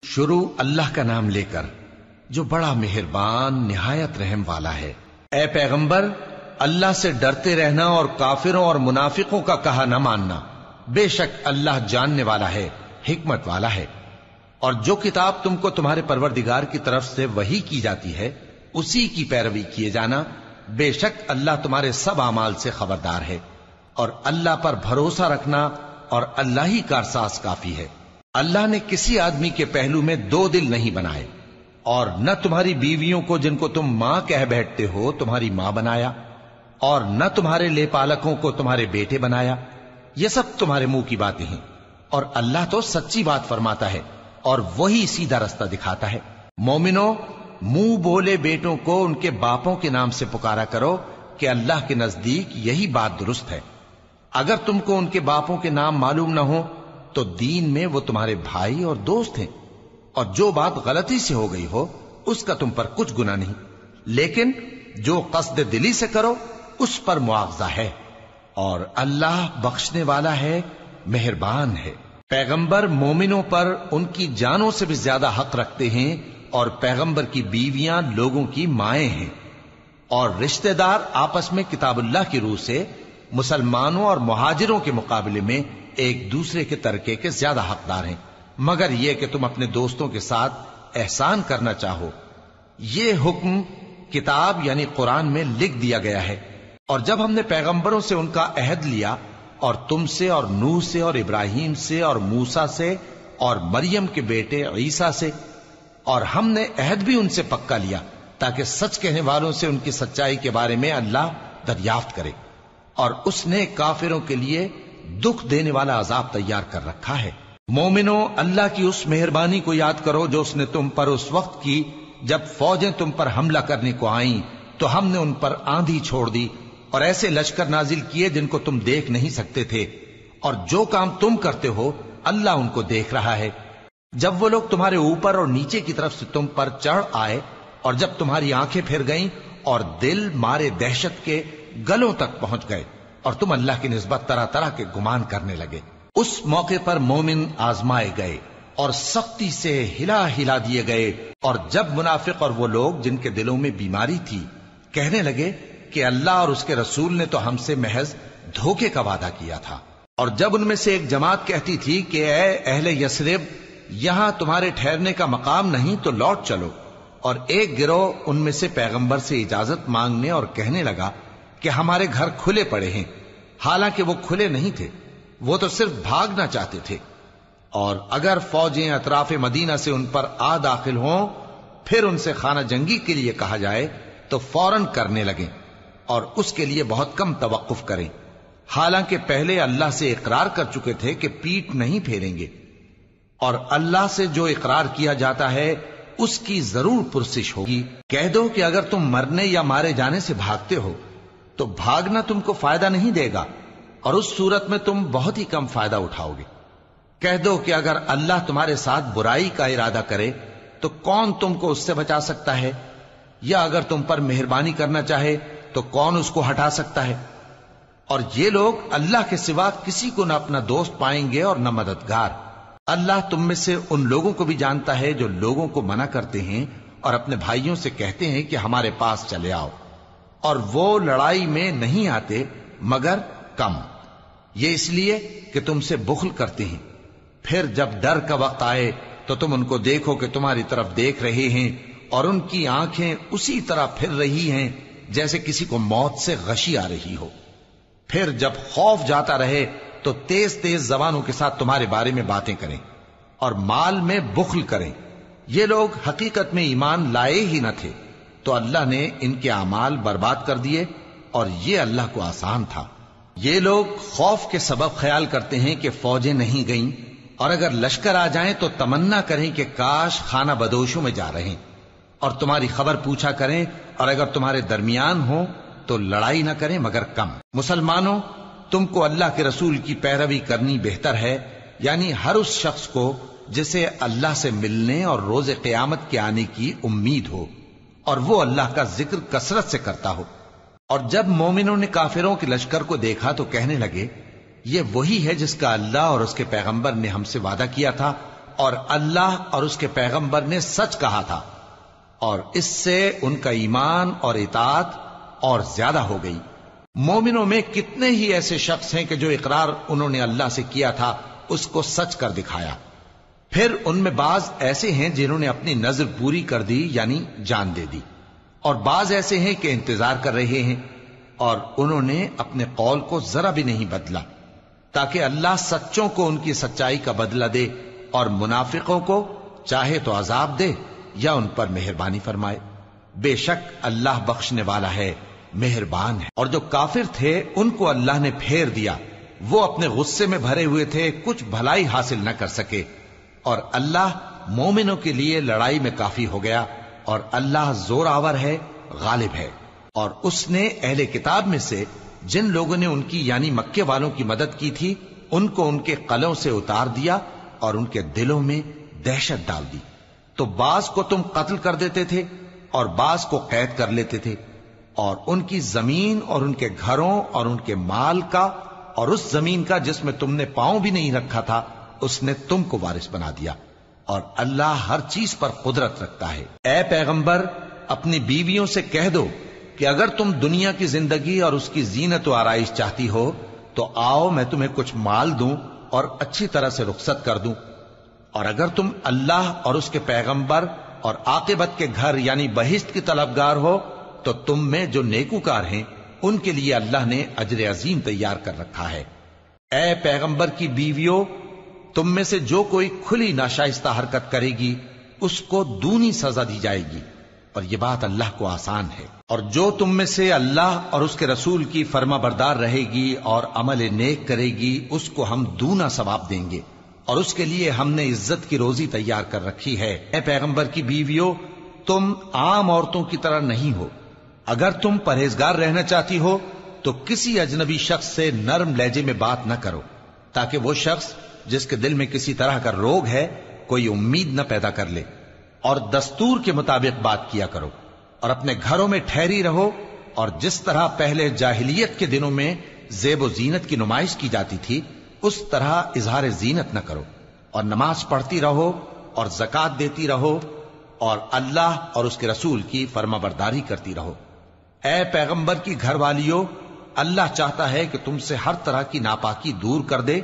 شروع اللہ کا نام لے کر جو بڑا مہربان نہایت رحم والا ہے۔ اے پیغمبر، اللہ سے ڈرتے رہنا اور کافروں اور منافقوں کا کہا نہ ماننا۔ بے شک اللہ جاننے والا ہے، حکمت والا ہے۔ اور جو کتاب تم کو تمہارے پروردگار کی طرف سے وحی کی جاتی ہے اسی کی پیروی کیے جانا۔ بے شک اللہ تمہارے سب اعمال سے خبردار ہے۔ اور اللہ پر بھروسہ رکھنا اور اللہ ہی کارساز کافی ہے۔ اللہ نے کسی آدمی کے پہلو میں دو دل نہیں بنائے، اور نہ تمہاری بیویوں کو جن کو تم ماں کہہ بیٹھتے ہو تمہاری ماں بنایا، اور نہ تمہارے لے پالکوں کو تمہارے بیٹے بنایا۔ یہ سب تمہارے منہ کی باتیں ہیں، اور اللہ تو سچی بات فرماتا ہے اور وہی سیدھا رستہ دکھاتا ہے۔ مومنو، منہ بولے بیٹوں کو ان کے باپوں کے نام سے پکارا کرو کہ اللہ کے نزدیک یہی بات درست ہے۔ اگر تم کو ان کے باپوں کے نام معلوم نہ ہو تو دین میں وہ تمہارے بھائی اور دوست ہیں، اور جو بات غلطی سے ہو گئی ہو اس کا تم پر کچھ گناہ نہیں، لیکن جو قصد دلی سے کرو اس پر مواخذہ ہے، اور اللہ بخشنے والا ہے، مہربان ہے۔ پیغمبر مومنوں پر ان کی جانوں سے بھی زیادہ حق رکھتے ہیں، اور پیغمبر کی بیویاں لوگوں کی مائیں ہیں، اور رشتہ دار آپس میں کتاب اللہ کی روح سے مسلمانوں اور مہاجروں کے مقابلے میں ایک دوسرے کے ترکے کے زیادہ حقدار ہیں، مگر یہ کہ تم اپنے دوستوں کے ساتھ احسان کرنا چاہو۔ یہ حکم کتاب یعنی قرآن میں لکھ دیا گیا ہے۔ اور جب ہم نے پیغمبروں سے ان کا عہد لیا، اور تم سے اور نوح سے اور ابراہیم سے اور موسیٰ سے اور مریم کے بیٹے عیسیٰ سے، اور ہم نے عہد بھی ان سے پکا لیا تاکہ سچ کہنے والوں سے ان کی سچائی کے بارے میں اللہ دریافت کرے، اور اس نے کافروں کے لیے دکھ دینے والا عذاب تیار کر رکھا ہے۔ مومنو، اللہ کی اس مہربانی کو یاد کرو جو اس نے تم پر اس وقت کی جب فوجیں تم پر حملہ کرنے کو آئیں تو ہم نے ان پر آندھی چھوڑ دی اور ایسے لشکر نازل کیے جن کو تم دیکھ نہیں سکتے تھے، اور جو کام تم کرتے ہو اللہ ان کو دیکھ رہا ہے۔ جب وہ لوگ تمہارے اوپر اور نیچے کی طرف سے تم پر چڑھ آئے، اور جب تمہاری آنکھیں پھر گئیں اور دل مارے دہشت کے گلوں تک پہنچ گئے، اور تم اللہ کی نسبت طرح طرح کے گمان کرنے لگے، اس موقع پر مومن آزمائے گئے اور سختی سے ہلا ہلا دیے گئے۔ اور جب منافق اور وہ لوگ جن کے دلوں میں بیماری تھی کہنے لگے کہ اللہ اور اس کے رسول نے تو ہم سے محض دھوکے کا وعدہ کیا تھا، اور جب ان میں سے ایک جماعت کہتی تھی کہ اے اہل یثرب، یہاں تمہارے ٹھہرنے کا مقام نہیں تو لوٹ چلو، اور ایک گروہ ان میں سے پیغمبر سے اجازت مانگنے اور کہنے لگا کہ ہمارے گھر کھلے پڑے ہیں، حالانکہ وہ کھلے نہیں تھے، وہ تو صرف بھاگنا چاہتے تھے۔ اور اگر فوجیں اطراف مدینہ سے ان پر آ داخل ہوں پھر ان سے خانہ جنگی کے لیے کہا جائے تو فوراً کرنے لگیں، اور اس کے لیے بہت کم توقف کریں، حالانکہ پہلے اللہ سے اقرار کر چکے تھے کہ پیٹ نہیں پھیریں گے، اور اللہ سے جو اقرار کیا جاتا ہے اس کی ضرور پرسش ہوگی۔ کہہ دو کہ اگر تم مرنے یا مارے جانے سے بھاگتے ہو تو بھاگنا تم کو فائدہ نہیں دے گا، اور اس صورت میں تم بہت ہی کم فائدہ اٹھاؤ گے۔ کہہ دو کہ اگر اللہ تمہارے ساتھ برائی کا ارادہ کرے تو کون تم کو اس سے بچا سکتا ہے، یا اگر تم پر مہربانی کرنا چاہے تو کون اس کو ہٹا سکتا ہے۔ اور یہ لوگ اللہ کے سوا کسی کو نہ اپنا دوست پائیں گے اور نہ مددگار۔ اللہ تم میں سے ان لوگوں کو بھی جانتا ہے جو لوگوں کو منع کرتے ہیں اور اپنے بھائیوں سے کہتے ہیں کہ ہمارے پاس چلے آؤ، اور وہ لڑائی میں نہیں آتے مگر کم، یہ اس لیے کہ تم سے بخل کرتے ہیں۔ پھر جب ڈر کا وقت آئے تو تم ان کو دیکھو کہ تمہاری طرف دیکھ رہے ہیں، اور ان کی آنکھیں اسی طرح پھر رہی ہیں جیسے کسی کو موت سے غشی آ رہی ہو۔ پھر جب خوف جاتا رہے تو تیز تیز زبانوں کے ساتھ تمہارے بارے میں باتیں کریں اور مال میں بخل کریں۔ یہ لوگ حقیقت میں ایمان لائے ہی نہ تھے، تو اللہ نے ان کے اعمال برباد کر دیے، اور یہ اللہ کو آسان تھا۔ یہ لوگ خوف کے سبب خیال کرتے ہیں کہ فوجیں نہیں گئیں، اور اگر لشکر آ جائیں تو تمنا کریں کہ کاش خانہ بدوشوں میں جا رہے، اور تمہاری خبر پوچھا کریں، اور اگر تمہارے درمیان ہو تو لڑائی نہ کریں مگر کم۔ مسلمانوں، تم کو اللہ کے رسول کی پیروی کرنی بہتر ہے، یعنی ہر اس شخص کو جسے اللہ سے ملنے اور روز قیامت کے آنے کی امید ہو، اور وہ اللہ کا ذکر کثرت سے کرتا ہو۔ اور جب مومنوں نے کافروں کے لشکر کو دیکھا تو کہنے لگے یہ وہی ہے جس کا اللہ اور اس کے پیغمبر نے ہم سے وعدہ کیا تھا، اور اللہ اور اس کے پیغمبر نے سچ کہا تھا، اور اس سے ان کا ایمان اور اطاعت اور زیادہ ہو گئی۔ مومنوں میں کتنے ہی ایسے شخص ہیں کہ جو اقرار انہوں نے اللہ سے کیا تھا اس کو سچ کر دکھایا۔ پھر ان میں بعض ایسے ہیں جنہوں نے اپنی نظر پوری کر دی، یعنی جان دے دی، اور بعض ایسے ہیں کہ انتظار کر رہے ہیں، اور انہوں نے اپنے قول کو ذرا بھی نہیں بدلا، تاکہ اللہ سچوں کو ان کی سچائی کا بدلہ دے اور منافقوں کو چاہے تو عذاب دے یا ان پر مہربانی فرمائے۔ بے شک اللہ بخشنے والا ہے، مہربان ہے۔ اور جو کافر تھے ان کو اللہ نے پھیر دیا، وہ اپنے غصے میں بھرے ہوئے تھے، کچھ بھلائی حاصل نہ کر سکے، اور اللہ مومنوں کے لیے لڑائی میں کافی ہو گیا، اور اللہ زور آور ہے، غالب ہے۔ اور اس نے اہل کتاب میں سے جن لوگوں نے ان کی یعنی مکے والوں کی مدد کی تھی ان کو ان کے قلعوں سے اتار دیا اور ان کے دلوں میں دہشت ڈال دی، تو بعض کو تم قتل کر دیتے تھے اور بعض کو قید کر لیتے تھے، اور ان کی زمین اور ان کے گھروں اور ان کے مال کا اور اس زمین کا جس میں تم نے پاؤں بھی نہیں رکھا تھا اس نے تم کو وارث بنا دیا، اور اللہ ہر چیز پر قدرت رکھتا ہے۔ اے پیغمبر اپنی بیویوں سے کہہ دو کہ اگر تم دنیا کی زندگی اور اس کی زینت و آرائش چاہتی ہو تو آؤ میں تمہیں کچھ مال دوں اور اچھی طرح سے رخصت کر دوں، اور اگر تم اللہ اور اس کے پیغمبر اور عاقبت کے گھر یعنی بہشت کی طلبگار ہو تو تم میں جو نیکوکار ہیں ان کے لیے اللہ نے اجر عظیم تیار کر رکھا ہے۔ اے پیغمبر کی بیویوں، تم میں سے جو کوئی کھلی ناشائستہ حرکت کرے گی اس کو دونی سزا دی جائے گی، اور یہ بات اللہ کو آسان ہے۔ اور جو تم میں سے اللہ اور اس کے رسول کی فرما بردار رہے گی اور عمل نیک کرے گی اس کو ہم دونا ثواب دیں گے، اور اس کے لیے ہم نے عزت کی روزی تیار کر رکھی ہے۔ اے پیغمبر کی بیویوں، تم عام عورتوں کی طرح نہیں ہو، اگر تم پرہیزگار رہنا چاہتی ہو تو کسی اجنبی شخص سے نرم لہجے میں بات نہ کرو، تاکہ وہ شخص جس کے دل میں کسی طرح کا روگ ہے کوئی امید نہ پیدا کر لے، اور دستور کے مطابق بات کیا کرو، اور اپنے گھروں میں ٹھہری رہو، اور جس طرح پہلے جاہلیت کے دنوں میں زیب و زینت کی نمائش کی جاتی تھی اس طرح اظہار زینت نہ کرو، اور نماز پڑھتی رہو اور زکوٰۃ دیتی رہو، اور اللہ اور اس کے رسول کی فرما برداری کرتی رہو۔ اے پیغمبر کی گھر والیوں، اللہ چاہتا ہے کہ تم سے ہر طرح کی ناپاکی دور کر دے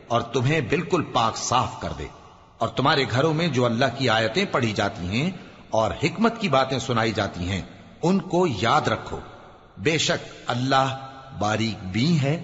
اور تمہیں بالکل پاک صاف کر دے، اور تمہارے گھروں میں جو اللہ کی آیتیں پڑھی جاتی ہیں اور حکمت کی باتیں سنائی جاتی ہیں ان کو یاد رکھو، بے شک اللہ باریک بین ہے،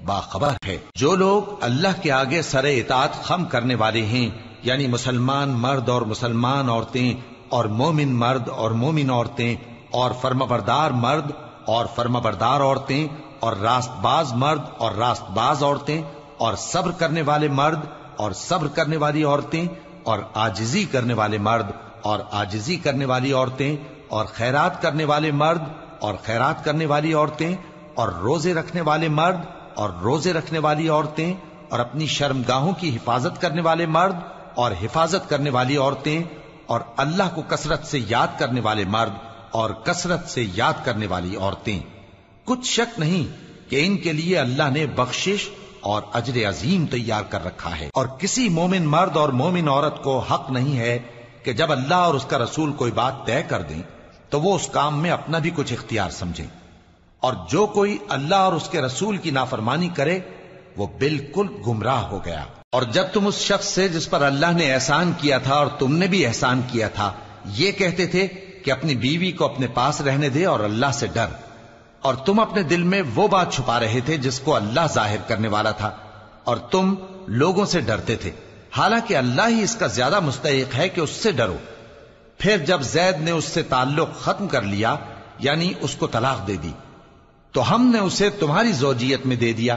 باخبر ہے۔ جو لوگ اللہ کے آگے سر اطاعت خم کرنے والے ہیں یعنی مسلمان مرد اور مسلمان عورتیں اور مومن مرد اور مومن عورتیں اور فرمانبردار مرد اور فرمانبردار عورتیں اور راست باز مرد اور راست باز عورتیں اور صبر کرنے والے مرد اور صبر کرنے والی عورتیں اور عاجزی کرنے والے مرد اور عاجزی کرنے والی عورتیں اور خیرات کرنے والے مرد اور خیرات کرنے والی عورتیں اور روزے رکھنے والے مرد اور روزے رکھنے والی عورتیں اور اپنی شرمگاہوں کی حفاظت کرنے والے مرد اور حفاظت کرنے والی عورتیں اور اللہ کو کثرت سے یاد کرنے والے مرد اور کثرت سے یاد کرنے والی عورتیں۔ کچھ شک نہیں کہ ان کے لیے اللہ نے بخشش اور اجر عظیم تیار کر رکھا ہے۔ اور کسی مومن مرد اور مومن عورت کو حق نہیں ہے کہ جب اللہ اور اس کا رسول کوئی بات طے کر دیں تو وہ اس کام میں اپنا بھی کچھ اختیار سمجھیں، اور جو کوئی اللہ اور اس کے رسول کی نافرمانی کرے وہ بالکل گمراہ ہو گیا۔ اور جب تم اس شخص سے جس پر اللہ نے احسان کیا تھا اور تم نے بھی احسان کیا تھا یہ کہتے تھے کہ اپنی بیوی کو اپنے پاس رہنے دے اور اللہ سے ڈر، اور تم اپنے دل میں وہ بات چھپا رہے تھے جس کو اللہ ظاہر کرنے والا تھا، اور تم لوگوں سے ڈرتے تھے، حالانکہ اللہ ہی اس کا زیادہ مستحق ہے کہ اس سے ڈرو۔ پھر جب زید نے اس سے تعلق ختم کر لیا یعنی اس کو طلاق دے دی تو ہم نے اسے تمہاری زوجیت میں دے دیا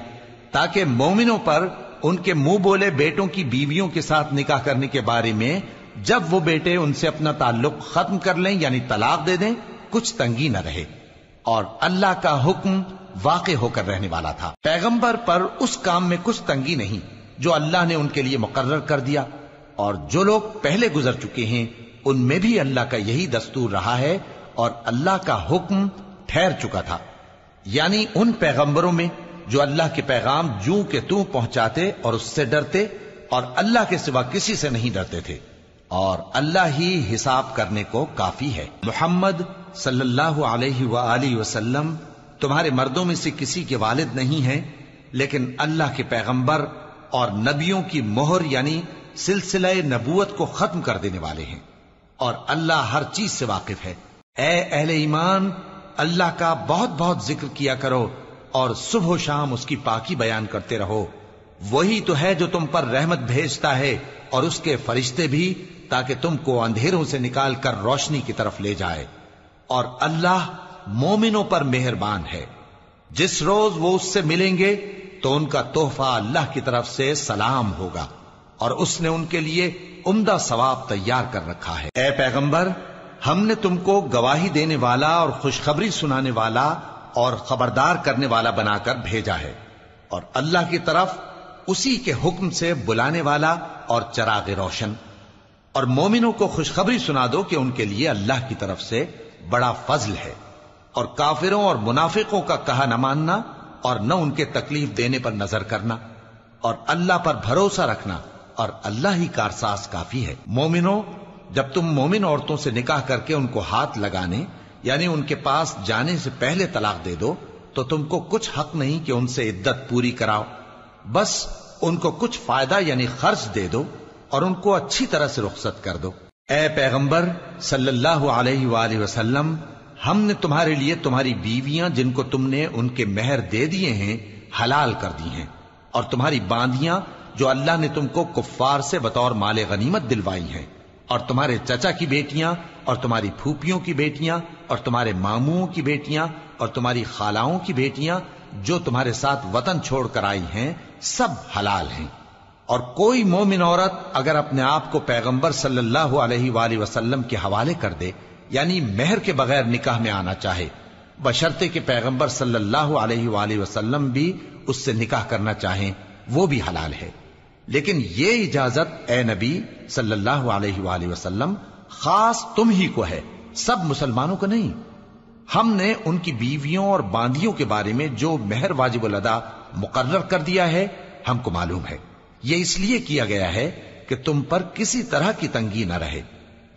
تاکہ مومنوں پر ان کے منہ بولے بیٹوں کی بیویوں کے ساتھ نکاح کرنے کے بارے میں جب وہ بیٹے ان سے اپنا تعلق ختم کر لیں یعنی طلاق دے دیں کچھ تنگی نہ رہے، اور اللہ کا حکم واقع ہو کر رہنے والا تھا۔ پیغمبر پر اس کام میں کچھ تنگی نہیں جو اللہ نے ان کے لیے مقرر کر دیا، اور جو لوگ پہلے گزر چکے ہیں ان میں بھی اللہ کا یہی دستور رہا ہے، اور اللہ کا حکم ٹھہر چکا تھا، یعنی ان پیغمبروں میں جو اللہ کے پیغام جوں کہ توں پہنچاتے اور اس سے ڈرتے اور اللہ کے سوا کسی سے نہیں ڈرتے تھے، اور اللہ ہی حساب کرنے کو کافی ہے۔ محمد صلی اللہ علیہ وآلہ وسلم تمہارے مردوں میں سے کسی کے والد نہیں ہیں، لیکن اللہ کے پیغمبر اور نبیوں کی مہر یعنی سلسلہ نبوت کو ختم کر دینے والے ہیں، اور اللہ ہر چیز سے واقف ہے۔ اے اہل ایمان، اللہ کا بہت بہت ذکر کیا کرو اور صبح و شام اس کی پاکی بیان کرتے رہو۔ وہی تو ہے جو تم پر رحمت بھیجتا ہے اور اس کے فرشتے بھی، تاکہ تم کو اندھیروں سے نکال کر روشنی کی طرف لے جائے، اور اللہ مومنوں پر مہربان ہے۔ جس روز وہ اس سے ملیں گے تو ان کا تحفہ اللہ کی طرف سے سلام ہوگا، اور اس نے ان کے لیے عمدہ ثواب تیار کر رکھا ہے۔ اے پیغمبر، ہم نے تم کو گواہی دینے والا اور خوشخبری سنانے والا اور خبردار کرنے والا بنا کر بھیجا ہے، اور اللہ کی طرف اسی کے حکم سے بلانے والا اور چراغ روشن۔ اور مومنوں کو خوشخبری سنا دو کہ ان کے لیے اللہ کی طرف سے بڑا فضل ہے، اور کافروں اور منافقوں کا کہا نہ ماننا اور نہ ان کے تکلیف دینے پر نظر کرنا، اور اللہ پر بھروسہ رکھنا، اور اللہ ہی کارساز کافی ہے۔ مومنوں، جب تم مومن عورتوں سے نکاح کر کے ان کو ہاتھ لگانے یعنی ان کے پاس جانے سے پہلے طلاق دے دو تو تم کو کچھ حق نہیں کہ ان سے عدت پوری کراؤ، بس ان کو کچھ فائدہ یعنی خرچ دے دو اور ان کو اچھی طرح سے رخصت کر دو۔ اے پیغمبر صلی اللہ علیہ وآلہ وسلم، ہم نے تمہارے لیے تمہاری بیویاں جن کو تم نے ان کے مہر دے دیے ہیں حلال کر دی ہیں، اور تمہاری باندیاں جو اللہ نے تم کو کفار سے بطور مال غنیمت دلوائی ہیں، اور تمہارے چچا کی بیٹیاں اور تمہاری پھوپھیوں کی بیٹیاں اور تمہارے ماموں کی بیٹیاں اور تمہاری خالاؤں کی بیٹیاں جو تمہارے ساتھ وطن چھوڑ کر آئی ہیں، سب حلال ہیں۔ اور کوئی مومن عورت اگر اپنے آپ کو پیغمبر صلی اللہ علیہ وآلہ وسلم کے حوالے کر دے یعنی مہر کے بغیر نکاح میں آنا چاہے، بشرطے کہ پیغمبر صلی اللہ علیہ وآلہ وسلم بھی اس سے نکاح کرنا چاہیں، وہ بھی حلال ہے۔ لیکن یہ اجازت اے نبی صلی اللہ علیہ وآلہ وسلم خاص تم ہی کو ہے، سب مسلمانوں کو نہیں۔ ہم نے ان کی بیویوں اور باندیوں کے بارے میں جو مہر واجب الادا مقرر کر دیا ہے ہم کو معلوم ہے، یہ اس لیے کیا گیا ہے کہ تم پر کسی طرح کی تنگی نہ رہے،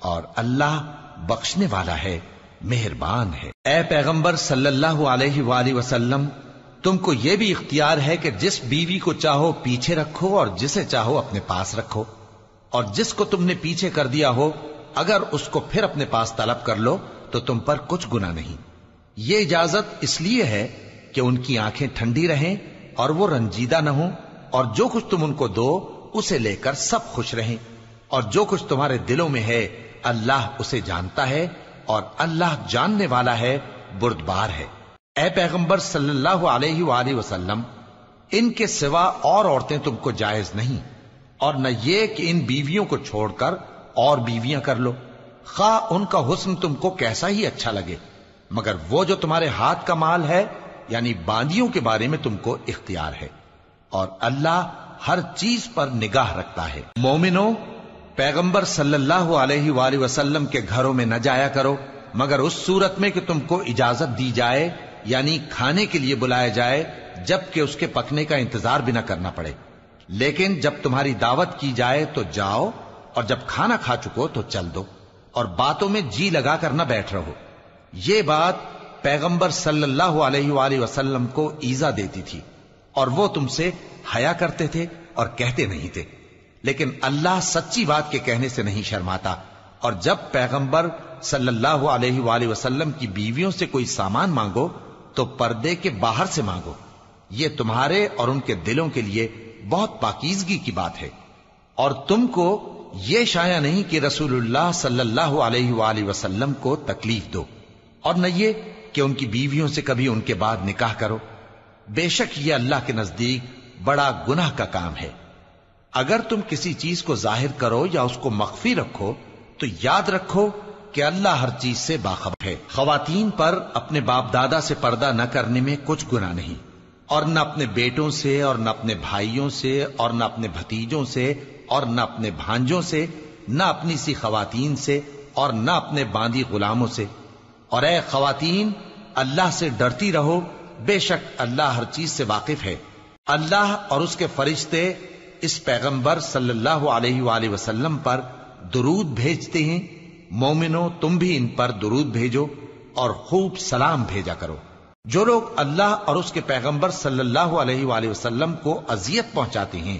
اور اللہ بخشنے والا ہے، مہربان ہے۔ اے پیغمبر صلی اللہ علیہ وآلہ وسلم، تم کو یہ بھی اختیار ہے کہ جس بیوی کو چاہو پیچھے رکھو اور جسے چاہو اپنے پاس رکھو، اور جس کو تم نے پیچھے کر دیا ہو اگر اس کو پھر اپنے پاس طلب کر لو تو تم پر کچھ گناہ نہیں۔ یہ اجازت اس لیے ہے کہ ان کی آنکھیں ٹھنڈی رہیں اور وہ رنجیدہ نہ ہوں، اور جو کچھ تم ان کو دو اسے لے کر سب خوش رہیں، اور جو کچھ تمہارے دلوں میں ہے اللہ اسے جانتا ہے، اور اللہ جاننے والا ہے، بردبار ہے۔ اے پیغمبر صلی اللہ علیہ وآلہ وسلم، ان کے سوا اور عورتیں تم کو جائز نہیں، اور نہ یہ کہ ان بیویوں کو چھوڑ کر اور بیویاں کر لو، خواہ ان کا حسن تم کو کیسا ہی اچھا لگے، مگر وہ جو تمہارے ہاتھ کا مال ہے یعنی باندیوں کے بارے میں تم کو اختیار ہے، اور اللہ ہر چیز پر نگاہ رکھتا ہے۔ مومنوں، پیغمبر صلی اللہ علیہ وآلہ وسلم کے گھروں میں نہ جایا کرو مگر اس صورت میں کہ تم کو اجازت دی جائے یعنی کھانے کے لیے بلایا جائے جبکہ اس کے پکنے کا انتظار بھی نہ کرنا پڑے، لیکن جب تمہاری دعوت کی جائے تو جاؤ، اور جب کھانا کھا چکو تو چل دو، اور باتوں میں جی لگا کر نہ بیٹھ رہو۔ یہ بات پیغمبر صلی اللہ علیہ وآلہ وسلم کو ایذا دیتی تھی، اور وہ تم سے حیا کرتے تھے اور کہتے نہیں تھے، لیکن اللہ سچی بات کے کہنے سے نہیں شرماتا، اور جب پیغمبر صلی اللہ علیہ وآلہ وسلم کی بیویوں سے کوئی سامان مانگو تو پردے کے باہر سے مانگو، یہ تمہارے اور ان کے دلوں کے لیے بہت پاکیزگی کی بات ہے۔ اور تم کو یہ شایع نہیں کہ رسول اللہ صلی اللہ علیہ وآلہ وسلم کو تکلیف دو، اور نہ یہ کہ ان کی بیویوں سے کبھی ان کے بعد نکاح کرو، بے شک یہ اللہ کے نزدیک بڑا گناہ کا کام ہے۔ اگر تم کسی چیز کو ظاہر کرو یا اس کو مخفی رکھو تو یاد رکھو کہ اللہ ہر چیز سے باخبر ہے۔ خواتین پر اپنے باپ دادا سے پردہ نہ کرنے میں کچھ گناہ نہیں، اور نہ اپنے بیٹوں سے اور نہ اپنے بھائیوں سے اور نہ اپنے بھتیجوں سے اور نہ اپنے بھانجوں سے، نہ اپنی سی خواتین سے اور نہ اپنے باندی غلاموں سے۔ اور اے خواتین، اللہ سے ڈرتی رہو، بے شک اللہ ہر چیز سے واقف ہے۔ اللہ اور اس کے فرشتے اس پیغمبر صلی اللہ علیہ وآلہ وسلم پر درود بھیجتے ہیں، مومنو تم بھی ان پر درود بھیجو اور خوب سلام بھیجا کرو۔ جو لوگ اللہ اور اس کے پیغمبر صلی اللہ علیہ وآلہ وسلم کو اذیت پہنچاتے ہیں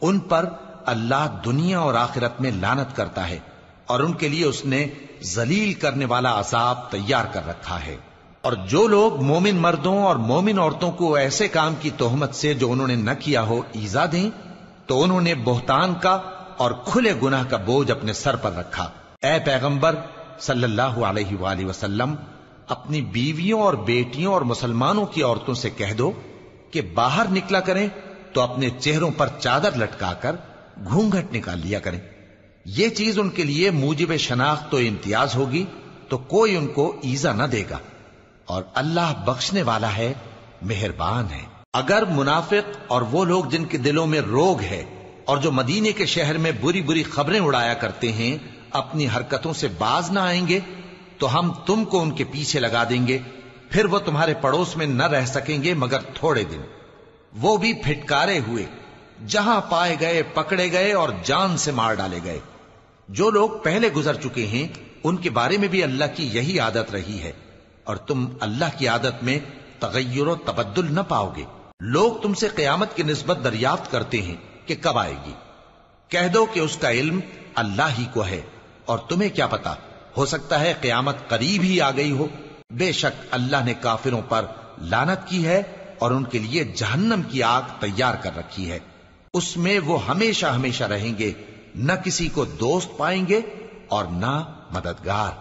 ان پر اللہ دنیا اور آخرت میں لعنت کرتا ہے، اور ان کے لیے اس نے ذلیل کرنے والا عذاب تیار کر رکھا ہے۔ اور جو لوگ مومن مردوں اور مومن عورتوں کو ایسے کام کی تہمت سے جو انہوں نے نہ کیا ہو ایذا دیں تو انہوں نے بہتان کا اور کھلے گناہ کا بوجھ اپنے سر پر رکھا۔ اے پیغمبر صلی اللہ علیہ وآلہ وسلم، اپنی بیویوں اور بیٹیوں اور مسلمانوں کی عورتوں سے کہہ دو کہ باہر نکلا کریں تو اپنے چہروں پر چادر لٹکا کر گھونگھٹ نکال لیا کریں۔ یہ چیز ان کے لیے موجب شناخت و امتیاز ہوگی تو کوئی ان کو ایذا نہ دے گا، اور اللہ بخشنے والا ہے، مہربان ہے۔ اگر منافق اور وہ لوگ جن کے دلوں میں روگ ہے اور جو مدینے کے شہر میں بری بری خبریں اڑایا کرتے ہیں اپنی حرکتوں سے باز نہ آئیں گے تو ہم تم کو ان کے پیچھے لگا دیں گے، پھر وہ تمہارے پڑوس میں نہ رہ سکیں گے مگر تھوڑے دن، وہ بھی پھٹکارے ہوئے، جہاں پائے گئے پکڑے گئے اور جان سے مار ڈالے گئے۔ جو لوگ پہلے گزر چکے ہیں ان کے بارے میں بھی اللہ کی یہی عادت رہی ہے، اور تم اللہ کی عادت میں تغیر و تبدل نہ پاؤ گے۔ لوگ تم سے قیامت کی نسبت دریافت کرتے ہیں کہ کب آئے گی، کہہ دو کہ اس کا علم اللہ ہی کو ہے، اور تمہیں کیا پتا، ہو سکتا ہے قیامت قریب ہی آ گئی ہو۔ بے شک اللہ نے کافروں پر لعنت کی ہے اور ان کے لیے جہنم کی آگ تیار کر رکھی ہے، اس میں وہ ہمیشہ ہمیشہ رہیں گے، نہ کسی کو دوست پائیں گے اور نہ مددگار۔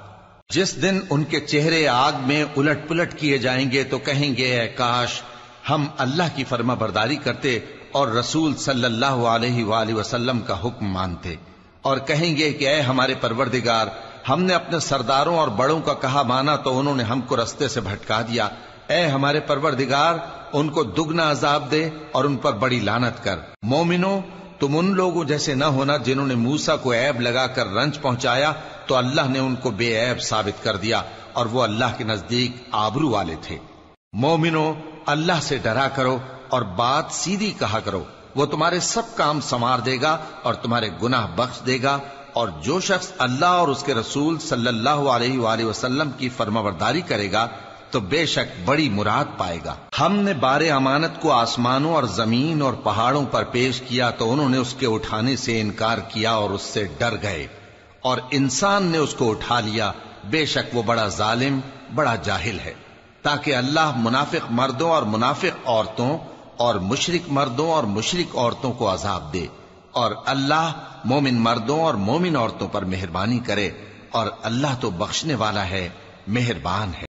جس دن ان کے چہرے آگ میں الٹ پلٹ کیے جائیں گے تو کہیں گے اے کاش ہم اللہ کی فرما برداری کرتے اور رسول صلی اللہ علیہ وآلہ وسلم کا حکم مانتے، اور کہیں گے کہ اے ہمارے پروردگار، ہم نے اپنے سرداروں اور بڑوں کا کہا مانا تو انہوں نے ہم کو رستے سے بھٹکا دیا۔ اے ہمارے پروردگار، ان کو دگنا عذاب دے اور ان پر بڑی لعنت کر۔ مومنو تم ان لوگوں جیسے نہ ہونا جنہوں نے موسیٰ کو عیب لگا کر رنج پہنچایا تو اللہ نے ان کو بے عیب ثابت کر دیا، اور وہ اللہ کے نزدیک آبرو والے تھے۔ مومنو اللہ سے ڈرا کرو اور بات سیدھی کہا کرو، وہ تمہارے سب کام سنوار دے گا اور تمہارے گناہ بخش دے گا، اور جو شخص اللہ اور اس کے رسول صلی اللہ علیہ وآلہ وسلم کی فرمانبرداری کرے گا تو بے شک بڑی مراد پائے گا۔ ہم نے بار امانت کو آسمانوں اور زمین اور پہاڑوں پر پیش کیا تو انہوں نے اس کے اٹھانے سے انکار کیا اور اس سے ڈر گئے، اور انسان نے اس کو اٹھا لیا، بے شک وہ بڑا ظالم بڑا جاہل ہے۔ تاکہ اللہ منافق مردوں اور منافق عورتوں اور مشرک مردوں اور مشرک عورتوں کو عذاب دے، اور اللہ مومن مردوں اور مومن عورتوں پر مہربانی کرے، اور اللہ تو بخشنے والا ہے، مہربان ہے۔